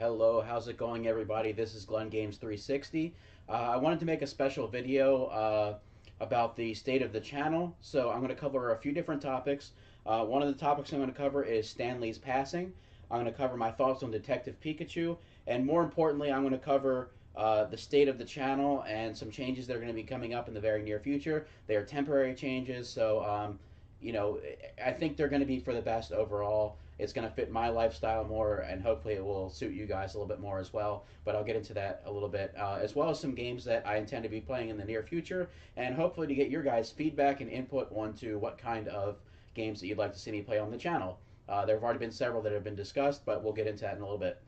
Hello, how's it going, everybody? This is GlennGamez360. I wanted to make a special video about the state of the channel, so I'm going to cover a few different topics. One of the topics I'm going to cover is Stan Lee's passing. I'm going to cover my thoughts on Detective Pikachu, and more importantly, I'm going to cover the state of the channel and some changes that are going to be coming up in the very near future. They are temporary changes, so you know, I think they're going to be for the best overall. It's going to fit my lifestyle more, and hopefully it will suit you guys a little bit more as well. But I'll get into that a little bit, as well as some games that I intend to be playing in the near future, and hopefully to get your guys' feedback and input onto what kind of games that you'd like to see me play on the channel. There have already been several that have been discussed, but we'll get into that in a little bit.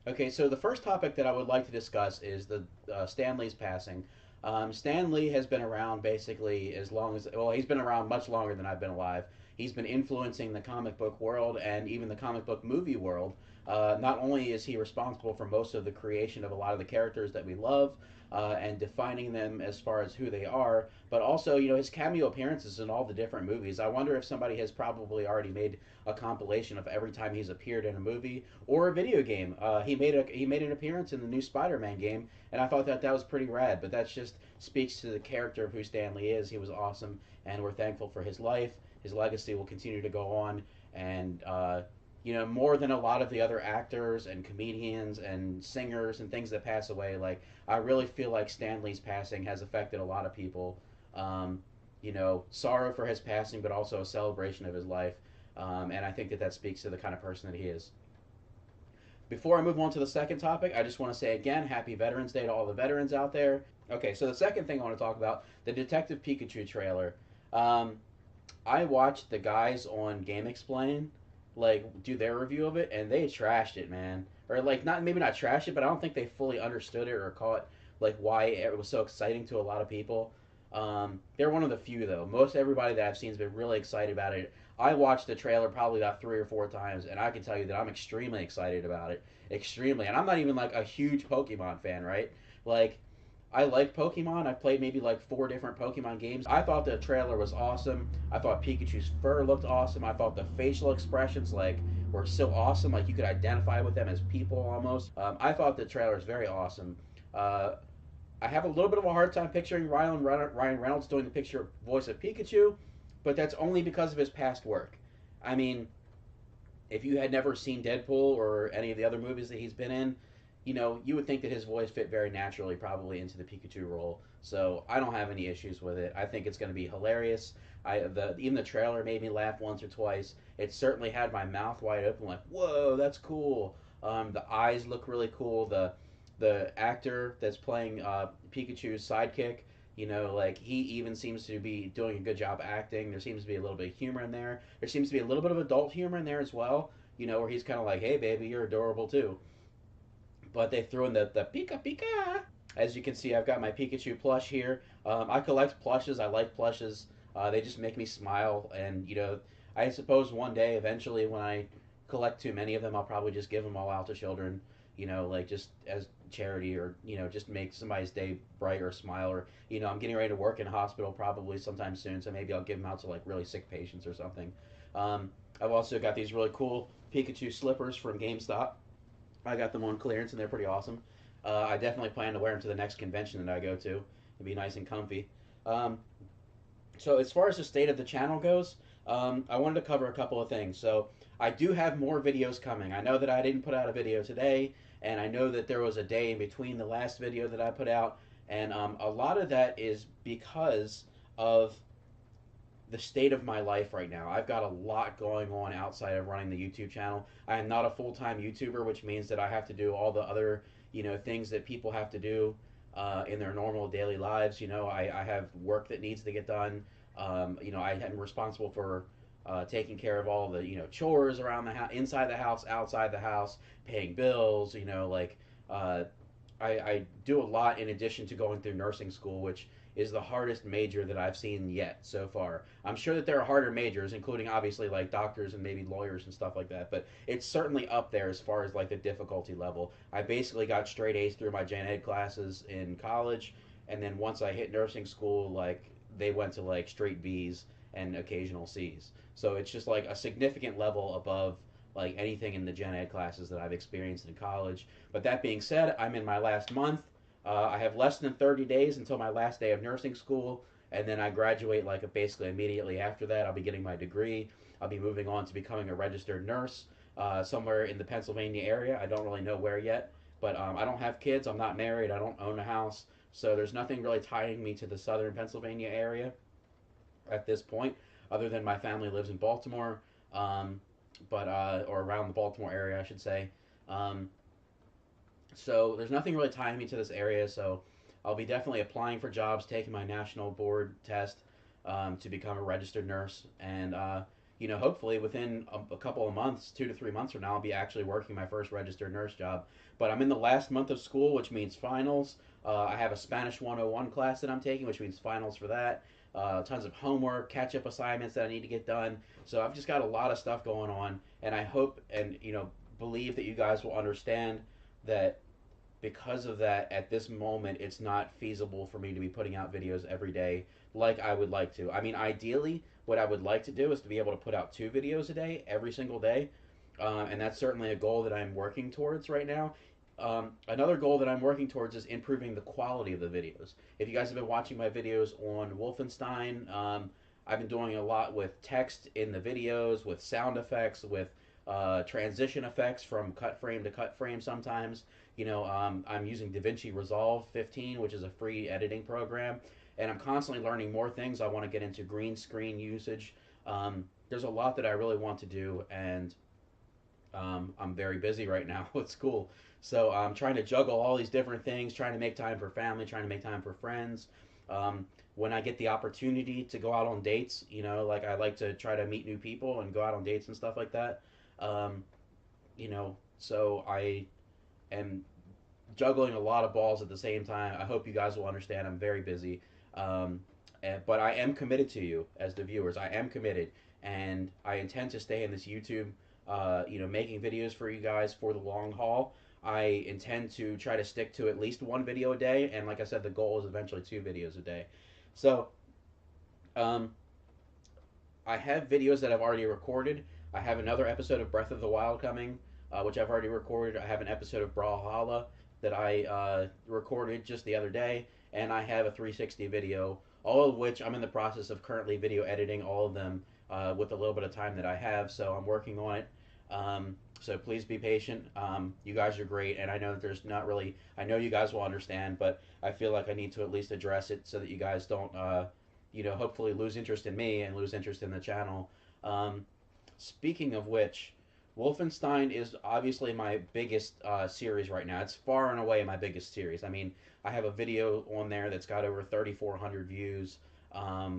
Okay, so the first topic that I would like to discuss is the Stan Lee's passing. Stan Lee has been around basically as long as, well, he's been around much longer than I've been alive. He's been influencing the comic book world and even the comic book movie world. Not only is he responsible for most of the creation of a lot of the characters that we love and defining them as far as who they are, but also, you know, his cameo appearances in all the different movies. I wonder if somebody has probably already made a compilation of every time he's appeared in a movie or a video game. He made an appearance in the new Spider-Man game, and I thought that that was pretty rad. But that just speaks to the character of who Stan Lee is. He was awesome, and we're thankful for his life. His legacy will continue to go on, and you know, more than a lot of the other actors and comedians and singers and things that pass away. Like, I really feel like Stan Lee's passing has affected a lot of people. You know, sorrow for his passing, but also a celebration of his life. And I think that that speaks to the kind of person that he is. Before I move on to the second topic, I just want to say again, Happy Veterans Day to all the veterans out there. Okay, so the second thing I want to talk about, the Detective Pikachu trailer. Um, I watched the guys on Game Explain like do their review of it, and they trashed it, man. Or like not maybe not trashed it, but I don't think they fully understood it or caught like why it was so exciting to a lot of people. They're one of the few though. Most everybody that I've seen has been really excited about it. I watched the trailer probably about 3 or 4 times, and I can tell you that I'm extremely excited about it. Extremely, and I'm not even like a huge Pokemon fan, right? Like I like Pokemon. I've played maybe like 4 different Pokemon games. I thought the trailer was awesome. I thought Pikachu's fur looked awesome. I thought the facial expressions like were so awesome. Like you could identify with them as people almost. I thought the trailer was very awesome. Uh, I have a little bit of a hard time picturing Ryan Reynolds doing the picture voice of Pikachu, but that's only because of his past work. I mean, if you had never seen Deadpool or any of the other movies that he's been in, you know, you would think that his voice fit very naturally, probably into the Pikachu role. So I don't have any issues with it. I think it's going to be hilarious. Even the trailer made me laugh once or twice. It certainly had my mouth wide open, like, whoa, that's cool. The eyes look really cool. The actor that's playing Pikachu's sidekick, you know, like he even seems to be doing a good job acting. There seems to be a little bit of humor in there. There seems to be a little bit of adult humor in there as well. You know, where he's kind of like, "Hey, baby, you're adorable too." But they threw in the Pika Pika. As you can see, I've got my Pikachu plush here. I collect plushes. I like plushes. They just make me smile. And, you know, I suppose one day, eventually, when I collect too many of them, I'll probably just give them all out to children, you know, like just as charity or, you know, just make somebody's day bright or smile. Or, you know, I'm getting ready to work in a hospital probably sometime soon, so maybe I'll give them out to like really sick patients or something. I've also got these really cool Pikachu slippers from GameStop. I got them on clearance and they're pretty awesome. I definitely plan to wear them to the next convention that I go to. It'd be nice and comfy. Um, so as far as the state of the channel goes, I wanted to cover a couple of things. So I do have more videos coming. I know that I didn't put out a video today, and I know that there was a day in between the last video that I put out, and a lot of that is because of the state of my life right now. I've got a lot going on outside of running the YouTube channel. I am not a full-time YouTuber, which means that I have to do all the other, you know, things that people have to do in their normal daily lives. You know, I have work that needs to get done. You know, I am responsible for taking care of all the, you know, chores around the house, inside the house, outside the house, paying bills. You know, like uh, I do a lot in addition to going through nursing school, which is the hardest major that I've seen yet so far. I'm sure that there are harder majors, including obviously like doctors and maybe lawyers and stuff like that, but it's certainly up there as far as like the difficulty level. I basically got straight A's through my gen ed classes in college, and then once I hit nursing school, like they went to like straight B's and occasional C's. So it's just like a significant level above like anything in the gen ed classes that I've experienced in college. But that being said, I'm in my last month. I have less than 30 days until my last day of nursing school, and then I graduate like basically immediately after that. I'll be getting my degree. I'll be moving on to becoming a registered nurse somewhere in the Pennsylvania area. I don't really know where yet, but I don't have kids. I'm not married. I don't own a house, so there's nothing really tying me to the southern Pennsylvania area at this point, other than my family lives in Baltimore, but or around the Baltimore area, I should say. Um, so there's nothing really tying me to this area. So I'll be definitely applying for jobs, taking my national board test to become a registered nurse, and hopefully within a couple of months, 2 to 3 months from now, I'll be actually working my first registered nurse job. But I'm in the last month of school, which means finals. I have a Spanish 101 class that I'm taking, which means finals for that. Tons of homework, catch up assignments that I need to get done. So I've just got a lot of stuff going on, and I hope and believe that you guys will understand that because of that, at this moment, it's not feasible for me to be putting out videos every day like I would like to. I mean, ideally, what I would like to do is to be able to put out 2 videos a day every single day, and that's certainly a goal that I'm working towards right now. Another goal that I'm working towards is improving the quality of the videos. If you guys have been watching my videos on Wolfenstein, I've been doing a lot with text in the videos, with sound effects, with transition effects from cut frame to cut frame sometimes. I'm using DaVinci Resolve 15, which is a free editing program, and I'm constantly learning more things. I want to get into green screen usage. There's a lot that I really want to do, and I'm very busy right now with school. So I'm trying to juggle all these different things, trying to make time for family, trying to make time for friends. When I get the opportunity to go out on dates, like I like to try to meet new people and go out on dates and stuff like that. Um, so I am juggling a lot of balls at the same time. I hope you guys will understand. I'm very busy. But I am committed to you as the viewers. I am committed, and I intend to stay in this YouTube, making videos for you guys for the long haul. I intend to try to stick to at least 1 video a day, and like I said, the goal is eventually 2 videos a day. So, um, I have videos that I've already recorded. I have another episode of Breath of the Wild coming, which I've already recorded. I have an episode of Brawlhalla that I recorded just the other day, and I have a 360 video, all of which I'm in the process of currently video editing, all of them with a little bit of time that I have, so I'm working on it. So please be patient. You guys are great, and I know that there's not really, I know you guys will understand, but I feel like I need to at least address it so that you guys don't, hopefully lose interest in me and lose interest in the channel. Speaking of which, Wolfenstein is obviously my biggest series right now. It's far and away my biggest series. I mean, I have a video on there that's got over 3,400 views,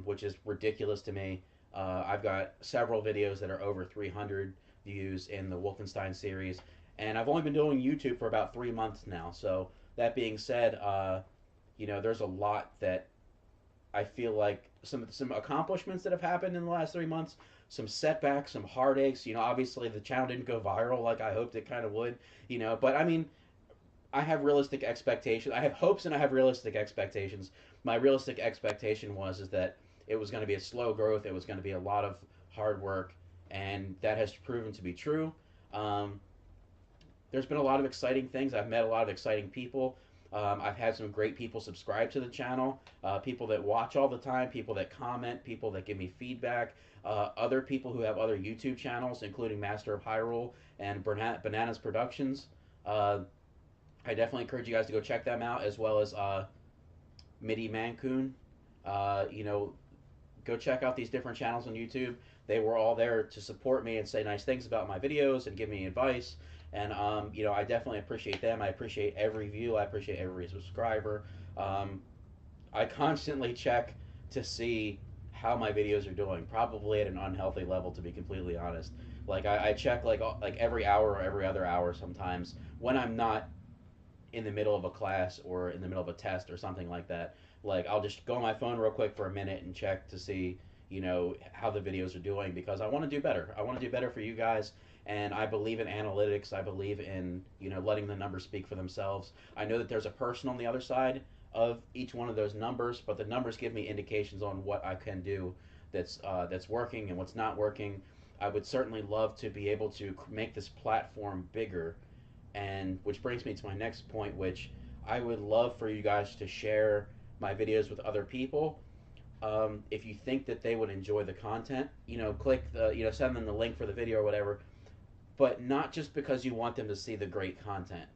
which is ridiculous to me. I've got several videos that are over 300 views in the Wolfenstein series, and I've only been doing YouTube for about 3 months now. So that being said, there's a lot that I feel like some accomplishments that have happened in the last 3 months, some setbacks, some heartaches. Obviously the channel didn't go viral like I hoped it kind of would. But I mean, I have realistic expectations. I have hopes and I have realistic expectations. My realistic expectation is that it was going to be a slow growth. It was going to be a lot of hard work, and that has proven to be true. There's been a lot of exciting things. I've met a lot of exciting people. I've had some great people subscribe to the channel, people that watch all the time, people that comment, people that give me feedback, other people who have other YouTube channels, including Master of Hyrule and Bananas Productions. I definitely encourage you guys to go check them out, as well as Midi Mancoon. Go check out these different channels on YouTube. They were all there to support me and say nice things about my videos and give me advice. And, I definitely appreciate them. I appreciate every view. I appreciate every subscriber. I constantly check to see how my videos are doing, probably at an unhealthy level, to be completely honest. Like, I check, like every hour or every other hour sometimes when I'm not in the middle of a class or in the middle of a test or something like that. Like, I'll just go on my phone real quick for a minute and check to see, how the videos are doing, because I want to do better. I want to do better for you guys, and I believe in analytics. I believe in, letting the numbers speak for themselves. I know that there's a person on the other side of each one of those numbers, but the numbers give me indications on what I can do that's working and what's not working. I would certainly love to be able to make this platform bigger. And which brings me to my next point, which I would love for you guys to share my videos with other people. If you think that they would enjoy the content, click the, send them the link for the video or whatever. But not just because you want them to see the great content,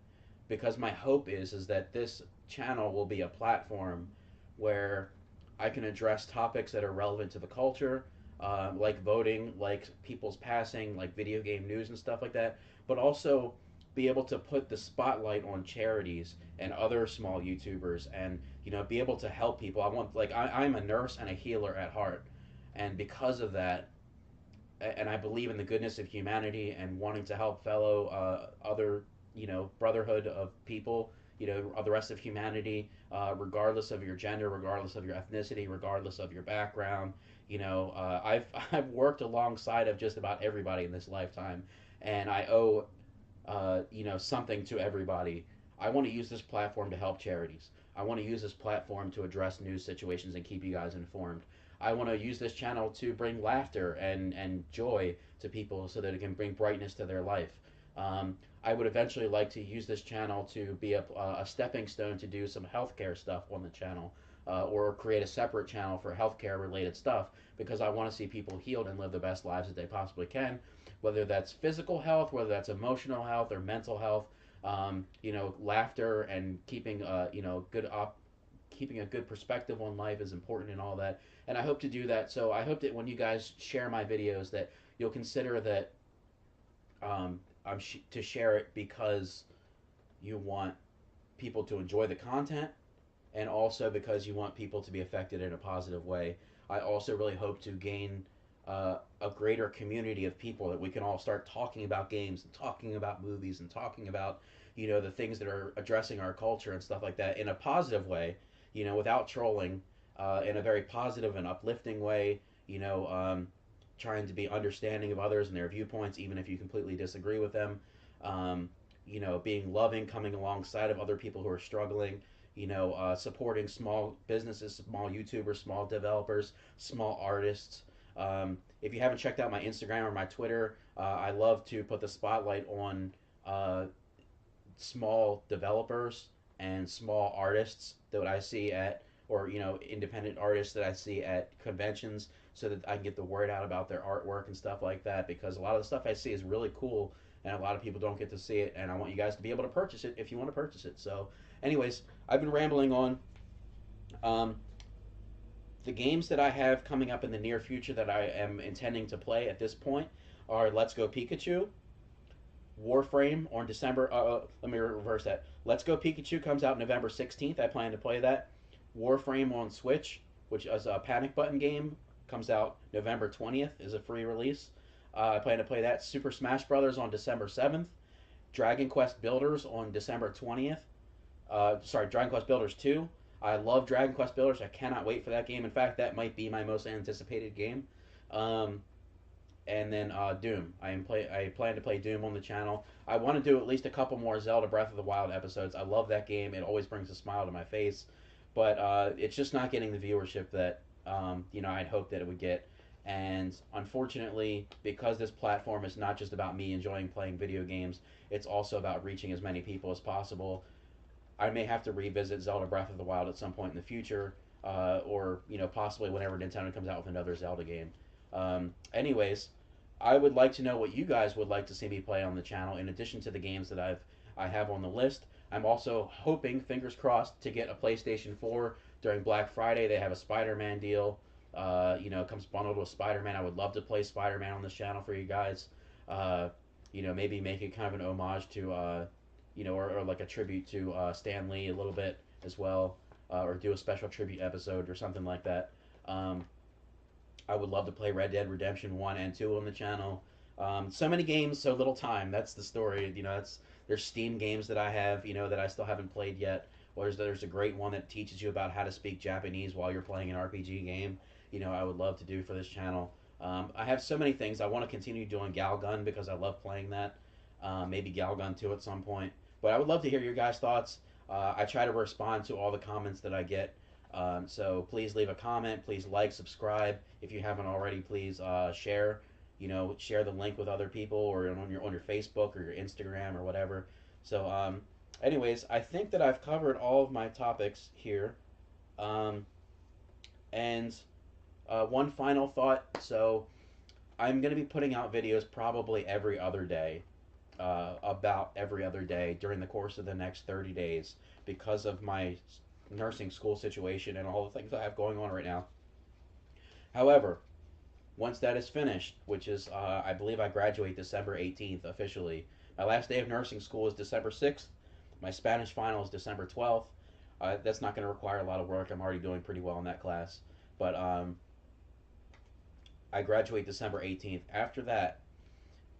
because my hope is that this channel will be a platform where I can address topics that are relevant to the culture, like voting, like people's passing, like video game news and stuff like that, but also be able to put the spotlight on charities and other small YouTubers, and be able to help people. I'm a nurse and a healer at heart, and because of that, and I believe in the goodness of humanity and wanting to help fellow other brotherhood of people, of the rest of humanity, regardless of your gender, regardless of your ethnicity, regardless of your background. I've worked alongside of just about everybody in this lifetime, and I owe something to everybody. I want to use this platform to help charities. I want to use this platform to address news situations and keep you guys informed. I want to use this channel to bring laughter and joy to people so that it can bring brightness to their life. I would eventually like to use this channel to be a stepping stone to do some healthcare stuff on the channel, or create a separate channel for healthcare related stuff, because I want to see people healed and live the best lives that they possibly can, whether that's physical health, whether that's emotional health or mental health. Laughter and keeping keeping a good perspective on life is important and all that. And I hope to do that. So I hope that when you guys share my videos, that you'll consider that to share it because you want people to enjoy the content, and also because you want people to be affected in a positive way. I also really hope to gain a greater community of people, that we can all start talking about games and talking about movies and talking about the things that are addressing our culture and stuff like that in a positive way, without trolling, in a very positive and uplifting way. Trying to be understanding of others and their viewpoints, even if you completely disagree with them. Being loving, coming alongside of other people who are struggling. Supporting small businesses, small YouTubers, small developers, small artists. If you haven't checked out my Instagram or my Twitter, I love to put the spotlight on small developers and small artists that I see at, or independent artists that I see at conventions, so that I can get the word out about their artwork and stuff like that, because a lot of the stuff I see is really cool and a lot of people don't get to see it, and I want you guys to be able to purchase it if you want to purchase it. So anyways, I've been rambling on. um, the games that I have coming up in the near future that I am intending to play at this point are Let's Go Pikachu, Warframe on December. Let me reverse that. Let's Go Pikachu comes out November 16th. I plan to play that. Warframe on Switch, which is a panic button game, comes out November 20th. Is a free release. I plan to play that. Super Smash Brothers on December 7th. Dragon Quest Builders on December 20th. Dragon Quest Builders 2. I love Dragon Quest Builders. I cannot wait for that game. In fact, that might be my most anticipated game. And then Doom. I plan to play Doom on the channel. I want to do at least a couple more Zelda Breath of the Wild episodes. I love that game. It always brings a smile to my face. But it's just not getting the viewership that I'd hoped that it would get. And unfortunately, because this platform is not just about me enjoying playing video games, it's also about reaching as many people as possible. I may have to revisit Zelda Breath of the Wild at some point in the future, or possibly whenever Nintendo comes out with another Zelda game. Anyways, I would like to know what you guys would like to see me play on the channel, in addition to the games that I have on the list. I'm also hoping, fingers crossed, to get a PlayStation 4 during Black Friday. They have a Spider-Man deal. It comes bundled with Spider-Man. I would love to play Spider-Man on this channel for you guys. Maybe make it kind of an homage to, or like a tribute to Stan Lee a little bit as well, or do a special tribute episode or something like that. I would love to play Red Dead Redemption 1 and 2 on the channel. So many games, so little time. That's the story. There's Steam games that I have, that I still haven't played yet. Or there's a great one that teaches you about how to speak Japanese while you're playing an RPG game. I would love to do for this channel. I have so many things. I want to continue doing Galgun because I love playing that. Maybe Galgun 2 at some point. But I would love to hear your guys' thoughts. I try to respond to all the comments that I get. So please leave a comment. Please like, subscribe. If you haven't already, please share. share the link with other people, or on your Facebook or your Instagram or whatever. So, anyways, I think that I've covered all of my topics here. Um, and one final thought. So, I'm going to be putting out videos probably every other day, about every other day during the course of the next 30 days because of my nursing school situation and all the things I have going on right now. However, once that is finished, which is, I believe I graduate December 18th officially. My last day of nursing school is December 6th. My Spanish final is December 12th. That's not going to require a lot of work. I'm already doing pretty well in that class. But I graduate December 18th. After that,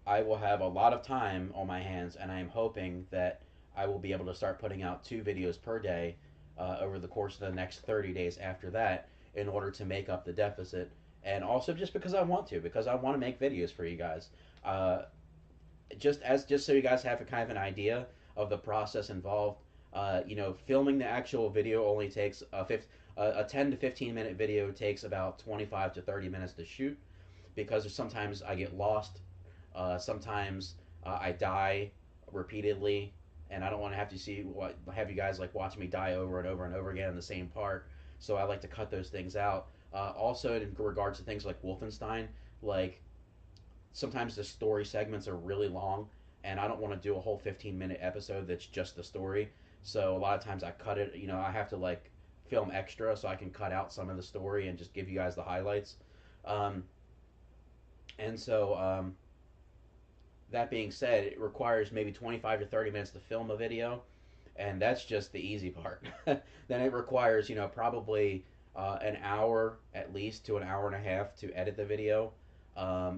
I will have a lot of time on my hands, and I am hoping that I will be able to start putting out 2 videos per day over the course of the next 30 days after that in order to make up the deficit. And also just because I want to make videos for you guys. Uh, just so you guys have a kind of an idea of the process involved. Filming the actual video only takes a 10 to 15 minute video takes about 25 to 30 minutes to shoot because sometimes I get lost. Sometimes I die repeatedly, and I don't want to have you guys like watch me die over and over and over again in the same part. So I like to cut those things out. Also, in regards to things like Wolfenstein, like sometimes the story segments are really long, and I don't want to do a whole 15-minute episode that's just the story. So a lot of times I cut it. I have to like film extra so I can cut out some of the story and just give you guys the highlights. Um, and so that being said, it requires maybe 25 to 30 minutes to film a video, and that's just the easy part. Then it requires, probably an hour at least to an hour and a half to edit the video.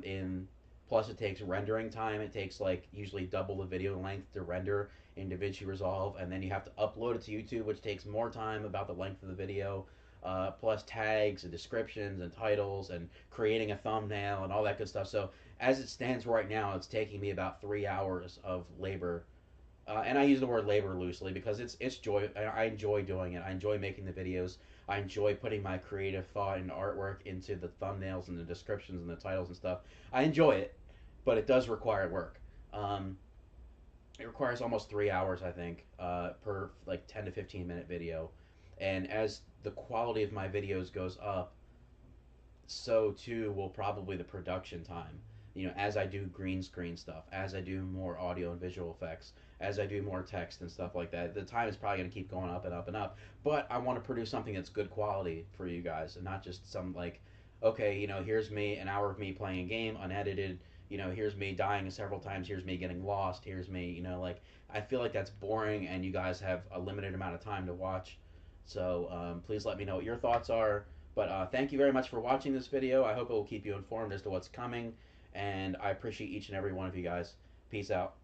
In Plus, it takes rendering time. It takes like usually double the video length to render in DaVinci Resolve, and then you have to upload it to YouTube, which takes more time about the length of the video. Plus tags and descriptions and titles and creating a thumbnail and all that good stuff. So as it stands right now, it's taking me about 3 hours of labor. And I use the word labor loosely because it's joy. I enjoy doing it. I enjoy making the videos. I enjoy putting my creative thought and artwork into the thumbnails and the descriptions and the titles and stuff. I enjoy it, but it does require work. It requires almost 3 hours, I think, per like 10 to 15 minute video. And as the quality of my videos goes up, so too will probably the production time. As I do green screen stuff, as I do more audio and visual effects, as I do more text and stuff like that, the time is probably going to keep going up and up and up. But I want to produce something that's good quality for you guys, and not just some like, okay, here's me, an hour of me playing a game unedited. Here's me dying several times. Here's me getting lost. Here's me, like I feel like that's boring, and you guys have a limited amount of time to watch. So please let me know what your thoughts are. But thank you very much for watching this video. I hope it will keep you informed as to what's coming. And I appreciate each and every one of you guys. Peace out.